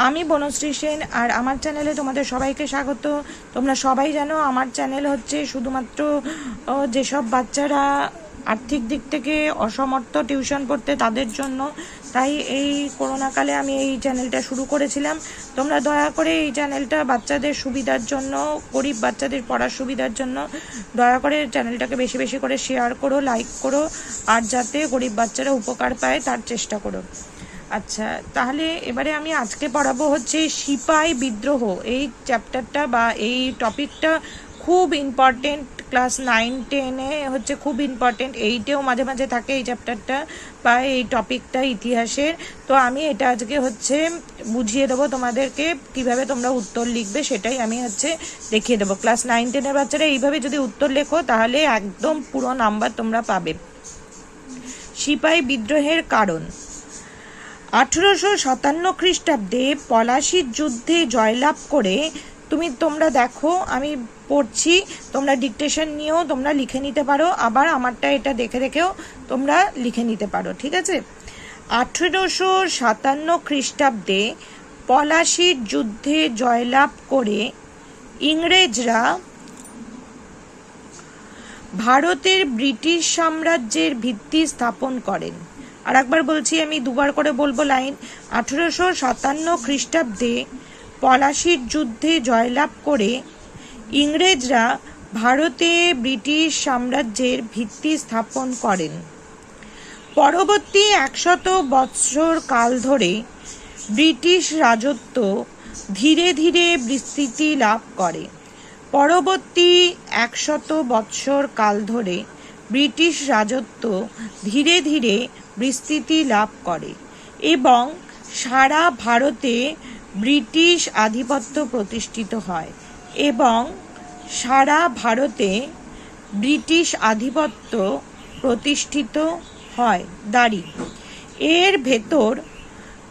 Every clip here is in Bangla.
আমি বনশ্রী সেন আর আমার চ্যানেলে তোমাদের সবাইকে স্বাগত। তোমরা সবাই জানো আমার চ্যানেল হচ্ছে শুধুমাত্র যেসব বাচ্চারা আর্থিক দিক থেকে অসমর্থ টিউশন পড়তে তাদের জন্য। তাই এই করোনাকালে আমি এই চ্যানেলটা শুরু করেছিলাম। তোমরা দয়া করে এই চ্যানেলটা বাচ্চাদের সুবিধার জন্য, গরিব বাচ্চাদের পড়ার সুবিধার জন্য দয়া করে চ্যানেলটাকে বেশি বেশি করে শেয়ার করো, লাইক করো, আর যাতে গরিব বাচ্চারা উপকার পায় তার চেষ্টা করো। আচ্ছা, তাহলে এবারে আমি আজকে পড়াবো হচ্ছে সিপাই বিদ্রোহ। এই চ্যাপ্টারটা বা এই টপিকটা খুব ইম্পর্টেন্ট। ক্লাস 9-10-এ হচ্ছে খুব ইম্পর্টেন্ট, 8-এও মাঝে মাঝে থাকে এই চ্যাপ্টারটা বা এই টপিকটা ইতিহাসের। তো আমি এটা আজকে হচ্ছে বুঝিয়ে দেবো তোমাদেরকে, কিভাবে তোমরা উত্তর লিখবে সেটাই আমি হচ্ছে দেখিয়ে দেবো। ক্লাস 9-10-এর বাচ্চারা এইভাবে যদি উত্তর লেখো তাহলে একদম পুরো নাম্বার তোমরা পাবে। সিপাই বিদ্রোহের কারণ। 1857 খ্রিস্টাব্দে পলাশির যুদ্ধে জয়লাভ করে, তোমরা দেখো আমি পড়ছি, তোমরা ডিকটেশন নিয়েও তোমরা লিখে নিতে পারো, আবার আমারটা এটা দেখে দেখেও তোমরা লিখে নিতে পারো, ঠিক আছে। 1857 খ্রিস্টাব্দে পলাশির যুদ্ধে জয়লাভ করে ইংরেজরা ভারতের ব্রিটিশ সাম্রাজ্যের ভিত্তি স্থাপন করেন। আর একবার বলছি, আমি দুবার করে বলবো লাইন। 1857 খ্রিস্টাব্দে পলাশির যুদ্ধে জয়লাভ করে ইংরেজরা ভারতে ব্রিটিশ সাম্রাজ্যের ভিত্তি স্থাপন করেন। পরবর্তী 100 বৎসর কাল ধরে ব্রিটিশ রাজত্ব ধীরে ধীরে বিস্তৃতি লাভ করে। পরবর্তী 100 বৎসর কাল ধরে ব্রিটিশ রাজত্ব ধীরে ধীরে বিস্তৃতি লাভ করে এবং সারা ভারতে ব্রিটিশ আধিপত্য প্রতিষ্ঠিত হয় এবং সারা ভারতে ব্রিটিশ আধিপত্য প্রতিষ্ঠিত হয়। দাঁড়ি এর ভেতর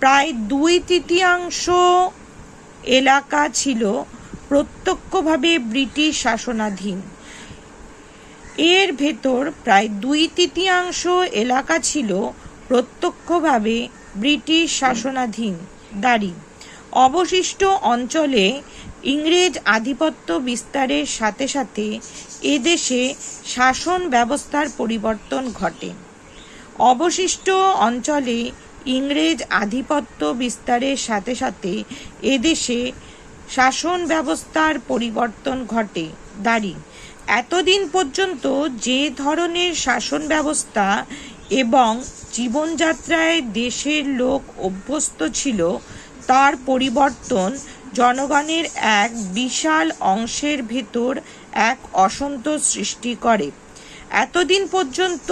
প্রায় 2/3 এলাকা ছিল প্রত্যক্ষভাবে ব্রিটিশ শাসনাধীন। এর ভেতর প্রায় 2/3 এলাকা ছিল প্রত্যক্ষভাবে ব্রিটিশ শাসনাধীন। দাঁড়ি অবশিষ্ট অঞ্চলে ইংরেজ আধিপত্য বিস্তারের সাথে সাথে এদেশে শাসন ব্যবস্থার পরিবর্তন ঘটে। অবশিষ্ট অঞ্চলে ইংরেজ আধিপত্য বিস্তারের সাথে সাথে এদেশে শাসন ব্যবস্থার পরিবর্তন ঘটে। দাঁড়ি এতদিন পর্যন্ত যে ধরনের শাসন ব্যবস্থা এবং জীবনযাত্রায় দেশের লোক অভ্যস্ত ছিল তার পরিবর্তন জনগণের এক বিশাল অংশের ভেতর এক অসন্তোষ সৃষ্টি করে। এতদিন পর্যন্ত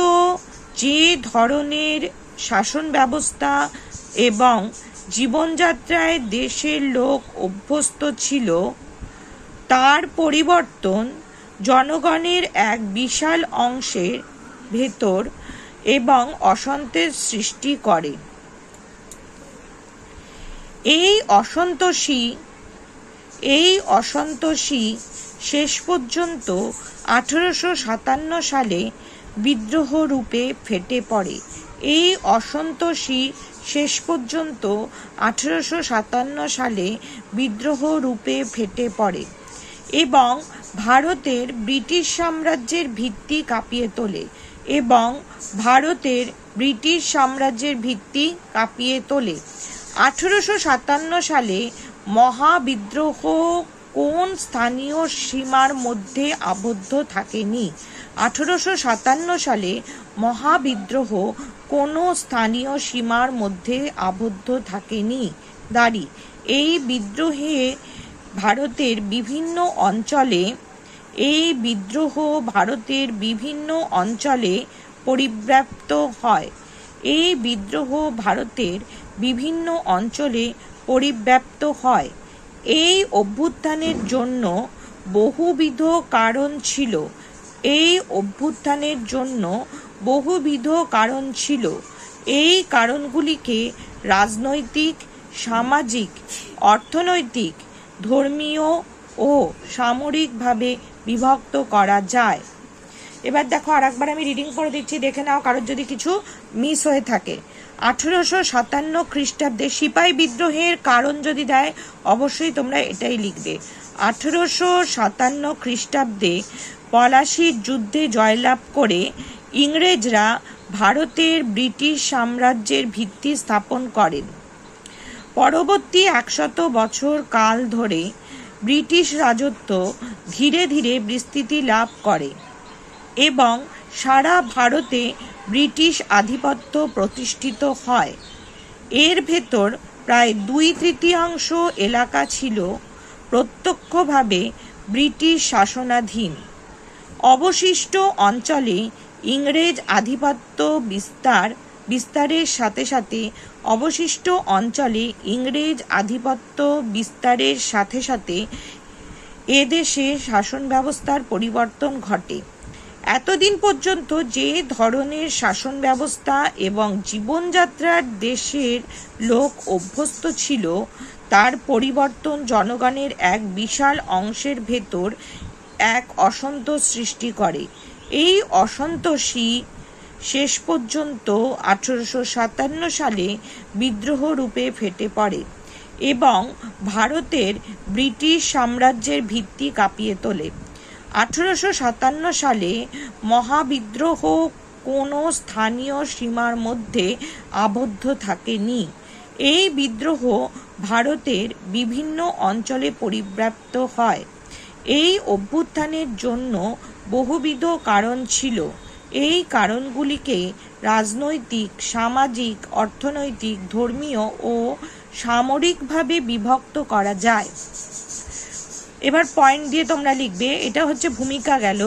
যে ধরনের শাসন ব্যবস্থা এবং জীবনযাত্রায় দেশের লোক অভ্যস্ত ছিল তার পরিবর্তন জনগণের এক বিশাল অংশের ভেতর এবং অসন্তোষ সৃষ্টি করে। এই অসন্তোষই শেষ পর্যন্ত 1857 সালে বিদ্রোহ রূপে ফেটে পড়ে। এই অসন্তোষই শেষ পর্যন্ত 1857 সালে বিদ্রোহ রূপে ফেটে পড়ে এবং ভারতের ব্রিটিশ সাম্রাজ্যের ভিত্তি কাঁপিয়ে তোলে এবং ভারতের ব্রিটিশ সাম্রাজ্যের ভিত্তি কাঁপিয়ে তোলে। 1857 সালে মহাবিদ্রোহ কোন স্থানীয় সীমার মধ্যে আবদ্ধ থাকেনি। 1857 সালে মহাবিদ্রোহ কোনো স্থানীয় সীমার মধ্যে আবদ্ধ থাকেনি। দাঁড়ি এই বিদ্রোহে ভারতের বিভিন্ন অঞ্চলে পরিব্যাপ্ত হয়। এই বিদ্রোহ ভারতের বিভিন্ন অঞ্চলে পরিব্যাপ্ত হয়। এই অভ্যুত্থানের জন্য বহুবিধ কারণ ছিল। এই কারণগুলিকে রাজনৈতিক, সামাজিক, অর্থনৈতিক, ধর্মীয় ও সামরিকভাবে বিভক্ত করা যায়। এবার দেখো, আর একবার আমি রিডিং করে দিচ্ছি, দেখে নাও কারোর যদি কিছু মিস হয়ে থাকে। 1857 খ্রিস্টাব্দে সিপাই বিদ্রোহের কারণ যদি দেয় অবশ্যই তোমরা এটাই লিখবে। 1857 খ্রিস্টাব্দে পলাশির যুদ্ধে জয়লাভ করে ইংরেজরা ভারতের ব্রিটিশ সাম্রাজ্যের ভিত্তি স্থাপন করেন। পরবর্তী 100 বছর কাল ধরে ব্রিটিশ রাজত্ব ধীরে ধীরে বিস্তৃতি লাভ করে এবং সারা ভারতে ব্রিটিশ আধিপত্য প্রতিষ্ঠিত হয়। এর ভেতর প্রায় 2/3 এলাকা ছিল প্রত্যক্ষভাবে ব্রিটিশ শাসনাধীন। অবশিষ্ট অঞ্চলে ইংরেজ আধিপত্য বিস্তারের সাথে সাথে এদেশে শাসন ব্যবস্থার পরিবর্তন ঘটে। এতদিন পর্যন্ত যে ধরনের শাসন ব্যবস্থা এবং জীবনযাত্রার দেশের লোক অভ্যস্ত ছিল তার পরিবর্তন জনগণের এক বিশাল অংশের ভেতর এক অসন্তোষ সৃষ্টি করে। এই অসন্তোষই শেষ পর্যন্ত 1857 সালে বিদ্রোহ রূপে ফেটে পড়ে এবং ভারতের ব্রিটিশ সাম্রাজ্যের ভিত্তি কাঁপিয়ে তোলে। 1857 সালে মহাবিদ্রোহ কোনো স্থানীয় সীমার মধ্যে আবদ্ধ থাকেনি। এই বিদ্রোহ ভারতের বিভিন্ন অঞ্চলে পরিব্যাপ্ত হয়। এই অভ্যুত্থানের জন্য বহুবিধ কারণ ছিল। এই কারণগুলিকে রাজনৈতিক, সামাজিক, অর্থনৈতিক, ধর্মীয় ও সামরিকভাবে বিভক্ত করা যায়। এবার পয়েন্ট দিয়ে তোমরা লিখবে। এটা হচ্ছে ভূমিকা গেল।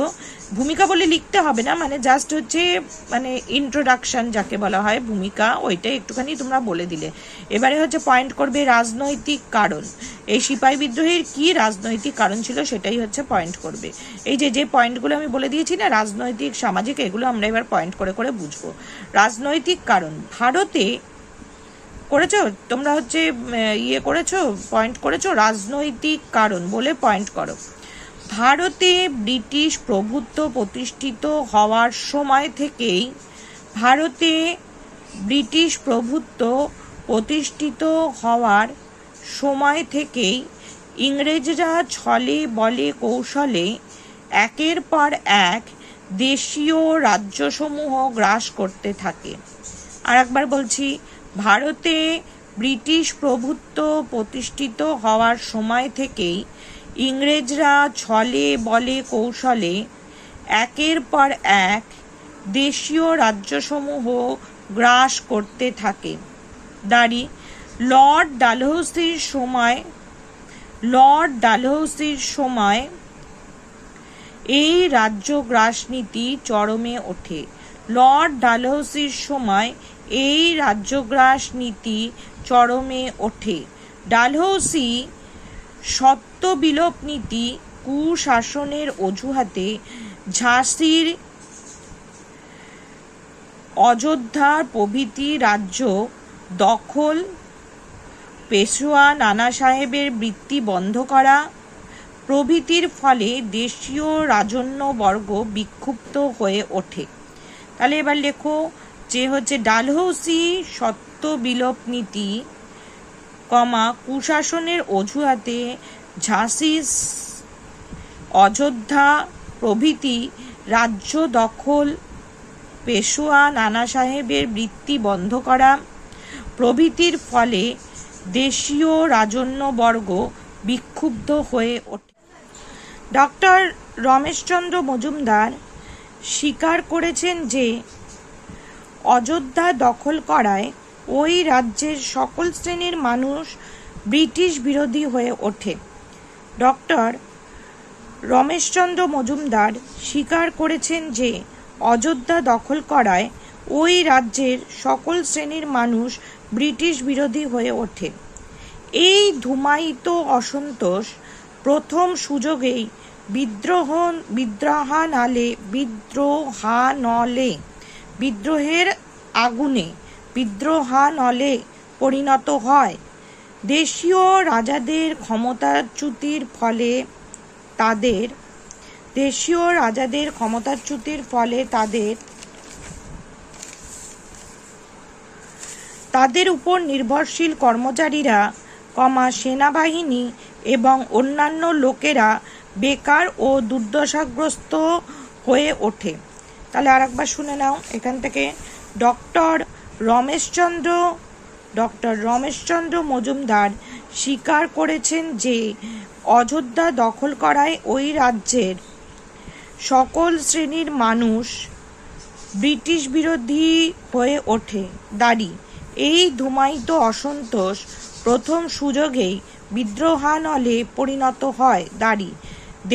ভূমিকা বলে লিখতে হবে না, মানে জাস্ট হচ্ছে মানে ইন্ট্রোডাকশন যাকে বলা হয় ভূমিকা, ওইটা একটুখানি তোমরা বলে দিলে। এবারে হচ্ছে পয়েন্ট করবে রাজনৈতিক কারণ। এই সিপাই বিদ্রোহের কি রাজনৈতিক কারণ ছিল সেটাই হচ্ছে পয়েন্ট করবে। এই যে পয়েন্টগুলো আমি বলে দিয়েছি না, রাজনৈতিক, সামাজিক, এগুলো আমরা এবার পয়েন্ট করে করে বুঝবো। রাজনৈতিক কারণ ভারতে করেছো তোমরা, হচ্ছে করেছো, পয়েন্ট করেছো। রাজনৈতিক কারণ বলে পয়েন্ট করো। ভারতে ব্রিটিশ প্রভুত্ব প্রতিষ্ঠিত হওয়ার সময় থেকেই ইংরেজরা ছলে বলে কৌশলে একের পর এক দেশীয় রাজ্যসমূহ গ্রাস করতে থাকে। আর একবার বলছি, ভারতে ব্রিটিশ প্রভুত্ব প্রতিষ্ঠিত হওয়ার সময় থেকেই ইংরেজরা ছলে বলে কৌশলে একের পর এক দেশীয় রাজ্যসমূহ গ্রাস করতে থাকে। লর্ড ডালহৌসির সময় এই রাজ্যগ্রাস নীতি চরমে ওঠে। ডালহৌসি সত্ত্ববিলোপ নীতি, কুশাসনের অজুহাতে ঝাঁসির, অযোধ্যা প্রভৃতি রাজ্য দখল, পেশোয়া নানা সাহেবের বৃত্তি বন্ধ করা প্রভৃতির ফলে দেশীয় রাজন্যবর্গ বিক্ষুব্ধ হয়ে ওঠে। তাহলে এবার লেখো যে হচ্ছে ডালহৌসি সত্ত্ববিলোপ নীতি, কুশাসনের অজুহাতে ঝাঁসি, অযোধ্যা প্রভৃতি রাজ্য দখল, পেশোয়া নানা সাহেবের বৃত্তি বন্ধ করা প্রভৃতির ফলে দেশীয় রাজন্যবর্গ বিক্ষুব্ধ হয়ে ওঠে। ডক্টর রমেশচন্দ্র মজুমদার স্বীকার করেছেন যে অযোধ্যা দখল করায় ওই রাজ্যের সকল শ্রেণীর মানুষ ব্রিটিশ বিরোধী হয়ে ওঠে। ডক্টর রমেশচন্দ্র মজুমদার স্বীকার করেছেন যে অযোধ্যা দখল করায় ওই রাজ্যের সকল শ্রেণীর মানুষ ব্রিটিশ বিরোধী হয়ে ওঠে। এই ধূমায়িত অসন্তোষ প্রথম সুযোগেই বিদ্রোহের আগুনে বিদ্রোহানলে পরিণত হয়। দেশীয় রাজাদের ক্ষমতাচ্যুতির ফলে তাদের তাদের উপর নির্ভরশীল কর্মচারীরা, সেনাবাহিনী এবং অন্যান্য লোকেরা বেকার ও দুর্দশাগ্রস্ত হয়ে ওঠে। তাহলে আরেকবার শুনে নাও এখান থেকে। ডক্টর রমেশচন্দ্র মজুমদার স্বীকার করেছেন যে অযোধ্যা দখল করায় ওই রাজ্যের সকল শ্রেণীর মানুষ ব্রিটিশ বিরোধী হয়ে ওঠে। দাঁড়ি এই ধুমায়িত অসন্তোষ প্রথম সুযোগেই বিদ্রোহানলে পরিণত হয়। দাঁড়ি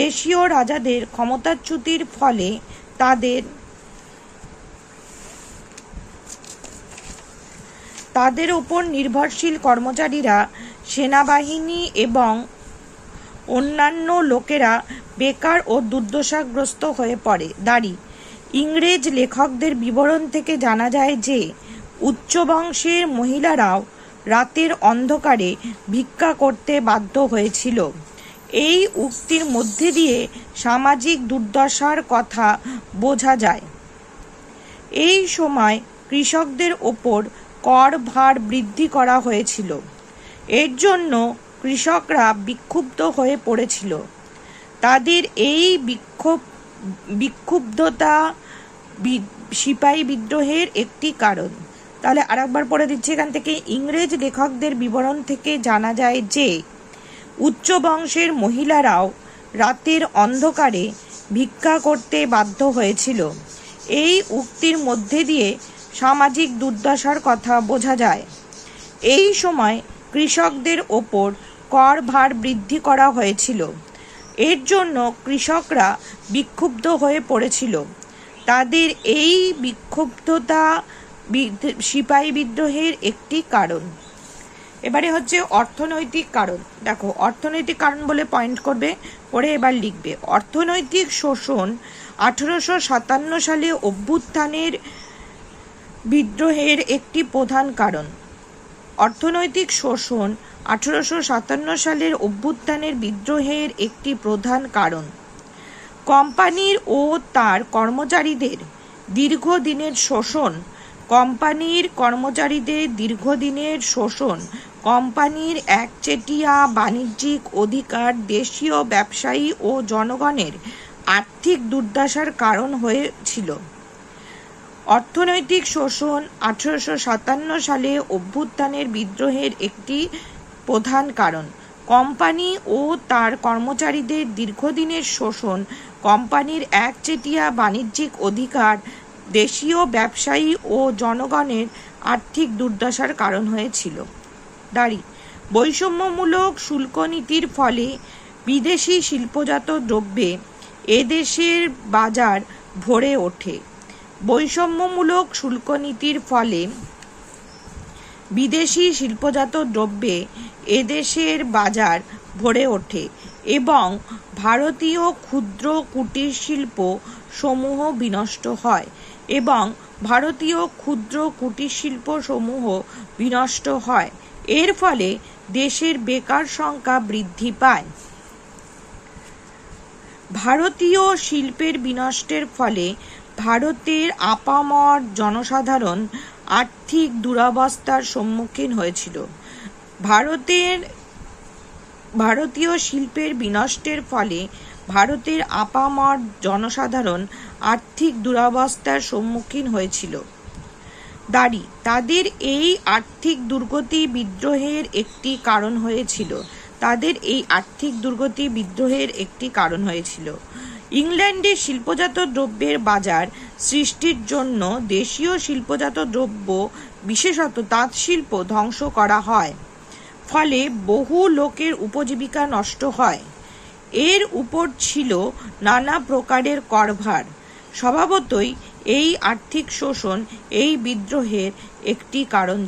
দেশীয় রাজাদের ক্ষমতাচ্যুতির ফলে তাদের উপর নির্ভরশীল কর্মচারীরা, সেনাবাহিনী এবং অন্যান্য লোকেরা বেকার ও দুর্দশাগ্রস্ত হয়ে পড়ে। দাঁড়ি ইংরেজ লেখকদের বিবরণ থেকে জানা যায় যে উচ্চ বংশের মহিলারাও রাতের অন্ধকারে ভিক্ষা করতে বাধ্য হয়েছিল। এই উক্তির মধ্যে দিয়ে সামাজিক দুর্দশার কথা বোঝা যায়। এই সময় কৃষকদের ওপর কর ভার বৃদ্ধি করা হয়েছিল। এর জন্য কৃষকরা বিক্ষুব্ধ হয়ে পড়েছিল। তাদের এই বিক্ষুব্ধতা সিপাহী বিদ্রোহের একটি কারণ। তাহলে আরেকবার পড়ে দিচ্ছি এখান থেকে। ইংরেজ লেখকদের বিবরণ থেকে জানা যায় যে উচ্চ বংশের মহিলারাও রাতের অন্ধকারে ভিক্ষা করতে বাধ্য হয়েছিল। এই উক্তির মধ্যে দিয়ে সামাজিক দুর্দশার কথা বোঝা যায়। এই সময় কৃষকদের ওপর কর ভার বৃদ্ধি করা হয়েছিল। এর জন্য কৃষকরা বিক্ষুব্ধ হয়ে পড়েছিল। তাদের এই বিক্ষুব্ধতা সিপাহী বিদ্রোহের একটি কারণ। এবারে হচ্ছে অর্থনৈতিক কারণ। দেখো অর্থনৈতিক কারণ বলে পয়েন্ট করবে, পরে এবার লিখবে। অর্থনৈতিক শোষণ 1857 সালে অভ্যুত্থানের বিদ্রোহের একটি প্রধান কারণ। অর্থনৈতিক শোষণ 1857 সালের অভ্যুত্থানের বিদ্রোহের একটি প্রধান কারণ। কোম্পানির ও তার কর্মচারীদের দীর্ঘদিনের শোষণ, কোম্পানির একচেটিয়া বাণিজ্যিক অধিকার দেশীয় ব্যবসায়ী ও জনগণের আর্থিক দুর্দশার কারণ হয়েছিল। অর্থনৈতিক শোষণ 1857 সালে অভ্যুত্থানের বিদ্রোহের একটি প্রধান কারণ। কোম্পানি ও তার কর্মচারীদের দীর্ঘদিনের শোষণ, কোম্পানির একচেটিয়া বাণিজ্যিক অধিকার দেশীয় ব্যবসায়ী ও জনগণের আর্থিক দুর্দশার কারণ হয়েছিল। দাঁড়ি বৈষম্যমূলক শুল্ক নীতির ফলে বিদেশি শিল্পজাত দ্রব্যে এদেশের বাজার ভরে ওঠে। বৈষম্যমূলক শুল্ক নীতির ফলে বিদেশি শিল্পজাত দ্রব্যে এদেশের বাজার ভরে ওঠে এবং ভারতীয় ক্ষুদ্র কুটির শিল্প সমূহ বিনষ্ট হয়। এর ফলে দেশের বেকার সংখ্যা বৃদ্ধি পায়। ভারতীয় শিল্পের বিনষ্টের ফলে ভারতের আপামর জনসাধারণ আর্থিক দুরবস্থার সম্মুখীন হয়েছিল। ভারতীয় শিল্পের বিনষ্টের ফলে ভারতের আপামর জনসাধারণ আর্থিক দুরবস্থার সম্মুখীন হয়েছিল। দাঁড়ি তাদের এই আর্থিক দুর্গতি বিদ্রোহের একটি কারণ হয়েছিল। ইংল্যান্ডে শিল্পজাত দ্রব্যের বাজার সৃষ্টির জন্য দেশীয় শিল্পজাত দ্রব্য, বিশেষত তাঁত শিল্প ধ্বংস করা হয়। ফলে বহু লোকের উপজীবিকা নষ্ট হয়। এর উপর ছিল নানা প্রকারের করভার। স্বভাবতই এই আর্থিক শোষণ এই বিদ্রোহের একটি কারণ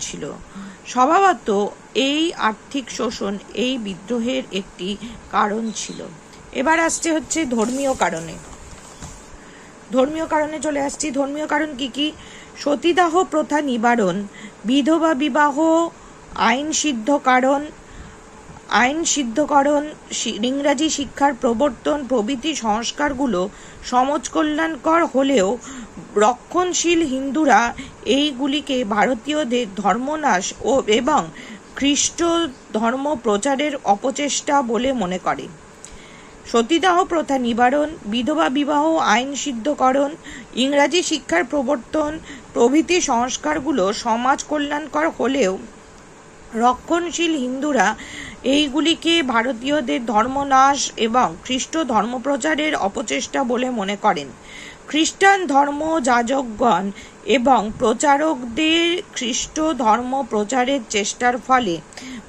ছিল। এবার আসছে হচ্ছে ধর্মীয় কারণে চলে আসছি। ধর্মীয় কারণ কি কি? সতীদাহ প্রথা নিবারণ, বিধবা বিবাহ আইন সিদ্ধ কারণ, আইন সিদ্ধকরণ, ইংরাজি শিক্ষার প্রবর্তন প্রভৃতি সংস্কারগুলো সমাজ কল্যাণকর হলেও রক্ষণশীল হিন্দুরা এইগুলিকে ভারতীয়দের ধর্মনাশ এবং খ্রিস্ট ধর্ম প্রচারের অপচেষ্টা বলে মনে করে। সতীদাহ প্রথা নিবারণ, বিধবা বিবাহ আইন সিদ্ধকরণ, ইংরাজি শিক্ষার প্রবর্তন প্রভৃতি সংস্কারগুলো সমাজ কল্যাণকর হলেও রক্ষণশীল হিন্দুরা এইগুলিকে ভারতীয়দের ধর্মনাশ এবং খ্রিস্ট ধর্মপ্রচারের অপচেষ্টা বলে মনে করেন। খ্রিস্টান ধর্ম যাজকগণ এবং প্রচারকদের খ্রিস্ট ধর্ম প্রচারের চেষ্টার ফলে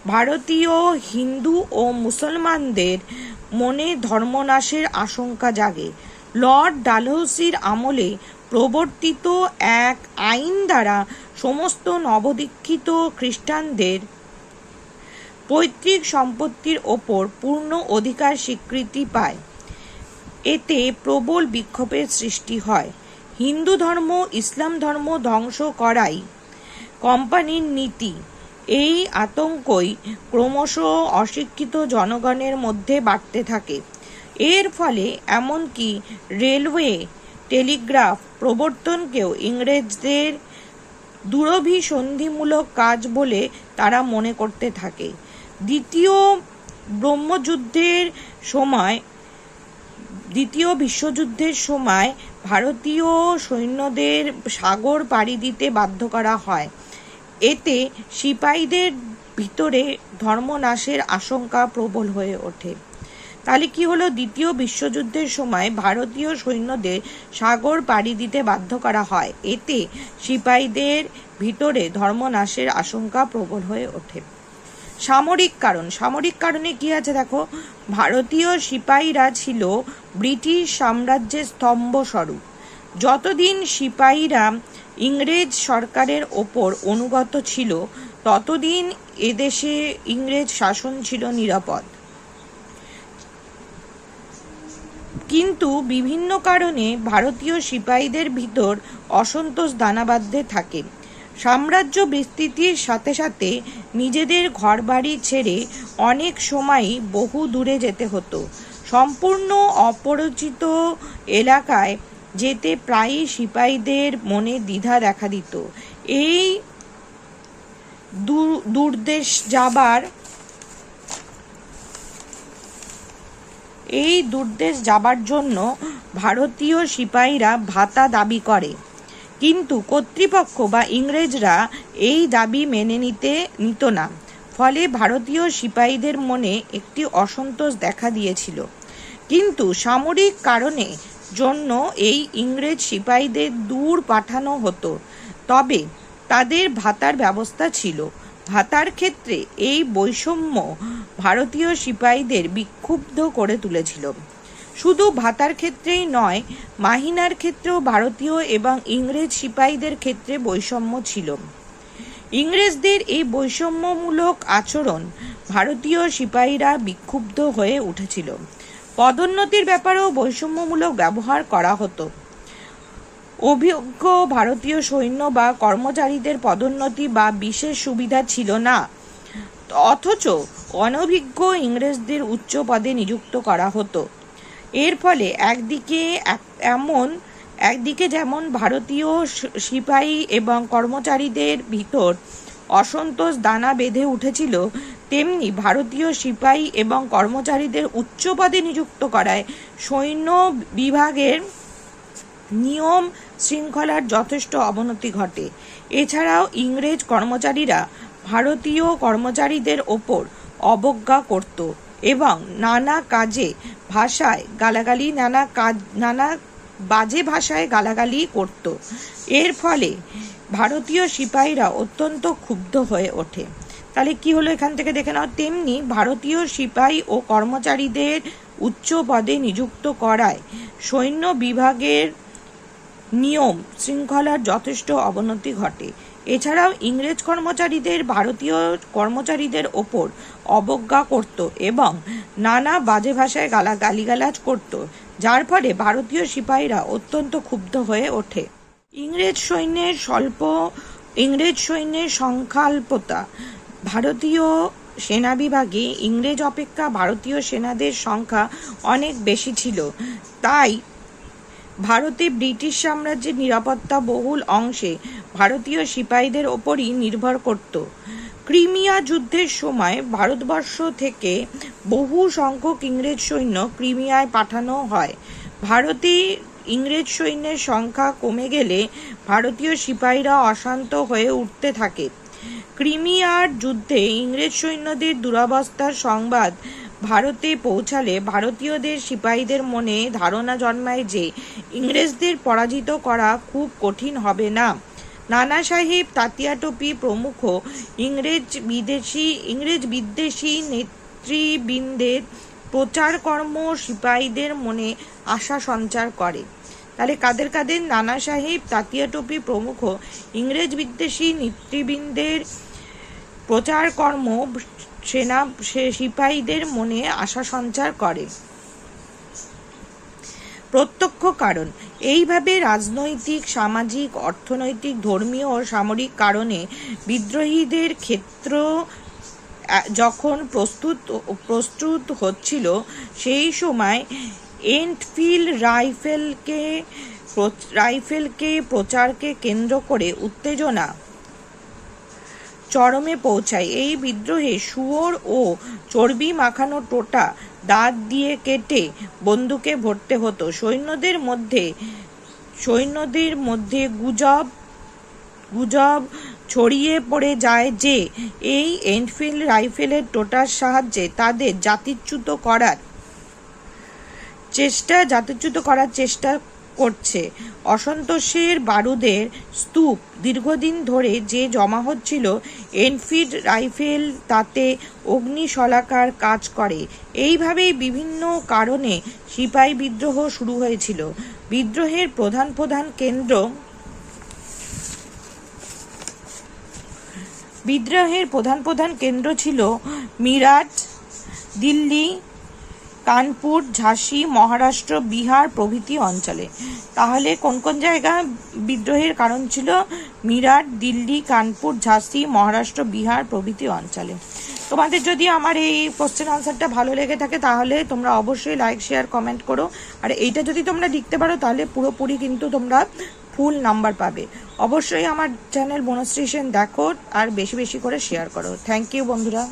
ভারতীয় হিন্দু ও মুসলমানদের মনে ধর্মনাশের আশঙ্কা জাগে। লর্ড ডালহৌসির আমলে প্রবর্তিত এক আইন দ্বারা সমস্ত নবদীক্ষিত খ্রিস্টানদের পৈতৃক সম্পত্তির ওপর পূর্ণ অধিকার স্বীকৃতি পায়। এতে প্রবল বিক্ষোভের সৃষ্টি হয়। হিন্দু ধর্ম ইসলাম ধর্ম ধ্বংস করাই কোম্পানির নীতি। এই আতঙ্কই ক্রমশ অশিক্ষিত জনগণের মধ্যে বাড়তে থাকে। এর ফলে এমনকি রেলওয়ে টেলিগ্রাফ প্রবর্তনকেও ইংরেজদের দুরভিসন্ধিমূলক কাজ বলে তারা মনে করতে থাকে। দ্বিতীয় বিশ্বযুদ্ধের সময় ভারতীয় সৈন্যদের সাগর পাড়ি দিতে বাধ্য করা হয়। এতে সিপাহীদের ভিতরে ধর্মনাশের আশঙ্কা প্রবল হয়ে ওঠে। তাহলে কি হলো? দ্বিতীয় বিশ্বযুদ্ধের সময় ভারতীয় সৈন্যদের সাগর পাড়ি দিতে বাধ্য করা হয়। এতে সিপাহীদের ভিতরে ধর্মনাশের আশঙ্কা প্রবল হয়ে ওঠে। সামরিক কারণে কি আছে দেখো, ভারতীয় সিপাহীরা ছিল ব্রিটিশ সাম্রাজ্যের স্তম্ভস্বরূপ। যতদিন সিপাহীরা ইংরেজ সরকারের ওপর অনুগত ছিল ততদিন এদেশে ইংরেজ শাসন ছিল নিরাপদ। কিন্তু বিভিন্ন কারণে ভারতীয় সিপাহীদের ভিতর অসন্তোষ দানা বাঁধতে থাকে। সাম্রাজ্য বিস্তৃতির সাথে সাথে নিজেদের ঘরবাড়ি ছেড়ে অনেক সময়ই বহু দূরে যেতে হতো। সম্পূর্ণ অপরিচিত এলাকায় যেতে প্রায়ই সিপাহীদের মনে দ্বিধা দেখা দিত। এই দূরদেশ যাবার জন্য ভারতীয় সিপাহীরা ভাতা দাবি করে, কিন্তু কর্তৃপক্ষ বা ইংরেজরা এই দাবি মেনে নিত না। ফলে ভারতীয় সিপাহীদের মনে একটি অসন্তোষ দেখা দিয়েছিল। কিন্তু সামরিক কারণে জন্য এই ইংরেজ সিপাহীদের দূর পাঠানো হতো, তবে তাদের ভাতার ব্যবস্থা ছিল। ভাতার ক্ষেত্রে এই বৈষম্য ভারতীয় সিপাহীদের বিক্ষুব্ধ করে তুলেছিল। শুধু ভাতার ক্ষেত্রেই নয়, মাহিনার ক্ষেত্রেও ভারতীয় এবং ইংরেজ সিপাহীদের ক্ষেত্রে বৈষম্য ছিল। ইংরেজদের এই বৈষম্যমূলক আচরণ ভারতীয় সিপাহীরা বিক্ষুব্ধ হয়ে উঠেছিল। পদোন্নতির ব্যাপারেও বৈষম্যমূলক ব্যবহার করা হতো। অভিজ্ঞ ভারতীয় সৈন্য বা কর্মচারীদের পদোন্নতি বা বিশেষ সুবিধা ছিল না, অথচ অনভিজ্ঞ ইংরেজদের উচ্চ পদে নিযুক্ত করা হতো। এর ফলে একদিকে যেমন ভারতীয় সিপাহী এবং কর্মচারীদের ভিতর অসন্তোষ দানা বেঁধে উঠেছিল, তেমনি ভারতীয় সিপাহী এবং কর্মচারীদের উচ্চ পদে নিযুক্ত করায় সৈন্য বিভাগের নিয়ম শৃঙ্খলার যথেষ্ট অবনতি ঘটে। এছাড়াও ইংরেজ কর্মচারীরা ভারতীয় কর্মচারীদের ওপর অবজ্ঞা করত এবং নানা বাজে ভাষায় গালাগালি করত। এর ফলে ভারতীয় সিপাহীরা অত্যন্ত ক্ষুব্ধ হয়ে ওঠে। তাহলে কি হলো এখান থেকে দেখে নাও। তেমনি ভারতীয় সিপাহী ও কর্মচারীদের উচ্চ পদে নিযুক্ত করায় সৈন্য বিভাগের নিয়ম শৃঙ্খলার যথেষ্ট অবনতি ঘটে। এছাড়াও ইংরেজ কর্মচারীদের ভারতীয় কর্মচারীদের ওপর অবজ্ঞা করত এবং নানা বাজে ভাষায় গালিগালাজ করত, যার ফলে ভারতীয় সিপাহীরা অত্যন্ত ক্ষুব্ধ হয়ে ওঠে। ইংরেজ সৈন্যের সংখ্যাল্পতা, ভারতীয় সেনা বিভাগে ইংরেজ অপেক্ষা ভারতীয় সেনাদের সংখ্যা অনেক বেশি ছিল, তাই ভারতে ব্রিটিশ সাম্রাজ্যের নিরাপত্তা বহুল অংশে ভারতীয় সিপাহীদের ওপরই নির্ভর করত। ক্রিমিয়া যুদ্ধের সময় ভারতবর্ষ থেকে বহু সংখ্যক ইংরেজ সৈন্য ক্রিমিয়ায় পাঠানো হয়। ভারতে ইংরেজ সৈন্যের সংখ্যা কমে গেলে ভারতীয় সিপাহীরা অশান্ত হয়ে উঠতে থাকে। ক্রিমিয়ার যুদ্ধে ইংরেজ সৈন্যদের দুরবস্থার সংবাদ ভারতে পৌঁছালে ভারতীয়দের সিপাহীদের মনে ধারণা জন্মায় যে ইংরেজদের পরাজিত করা খুব কঠিন হবে না। নানা সাহেব, তাতিয়া টোপি প্রমুখ ইংরেজ বিদ্বেষী নেতৃবৃন্দের প্রচার কর্ম সিপাহীদের মনে আশা সঞ্চার করে। তাহলে কাদের কাদের? নানা সাহেব, তাতিয়া টোপি প্রমুখ ইংরেজ বিদ্বেষী নেতৃবৃন্দের প্রচার কর্ম সিপাহীদের মনে আশা সঞ্চার করে। প্রত্যক্ষ কারণ: এইভাবে রাজনৈতিক, সামাজিক, অর্থনৈতিক, ধর্মীয় ও সামরিক কারণে বিদ্রোহীদের ক্ষেত্র যখন প্রস্তুত হচ্ছিল, সেই সময় এনফিল্ড রাইফেলকে প্রচারকে কেন্দ্র করে উত্তেজনা চরমে পৌঁছায়। এই বিদ্রোহে শুয়োর ও চর্বি মাখানো টোটা দাঁত দিয়ে কেটে বন্দুকে ভরতে হতো। সৈন্যদের মধ্যে গুজব ছড়িয়ে পড়ে যায় যে এই এনফিল্ড রাইফেলের টোটার সাহায্যে তাদের জাতিচ্যুত করার চেষ্টা করছে। অসন্তোষের বারুদের স্তূপ দীর্ঘদিন ধরে যে জমা হচ্ছিল, এনফিল্ড রাইফেল তাতে অগ্নিশলাকার কাজ করে। এইভাবেই বিভিন্ন কারণে সিপাহী বিদ্রোহ শুরু হয়েছিল। বিদ্রোহের প্রধান কেন্দ্র ছিল মিরাট, দিল্লি, কানপুর, ঝাঁসি, মহারাষ্ট্র, বিহার প্রভৃতি অঞ্চলে। তাহলে কোন কোন জায়গা বিদ্রোহের কারণ ছিল? মিরাট, দিল্লি, কানপুর, ঝাঁসি, মহারাষ্ট্র, বিহার প্রভৃতি অঞ্চলে। তোমাদের যদি আমার এই কোশ্চেন আনসারটা ভালো লেগে থাকে তাহলে তোমরা অবশ্যই লাইক, শেয়ার, কমেন্ট করো। আর এইটা যদি তোমরা লিখতে পারো তাহলে পুরোপুরি কিন্তু তোমরা ফুল নাম্বার পাবে। অবশ্যই আমার চ্যানেল বনশ্রী সেন দেখো আর বেশি বেশি করে শেয়ার করো। থ্যাংক ইউ বন্ধুরা।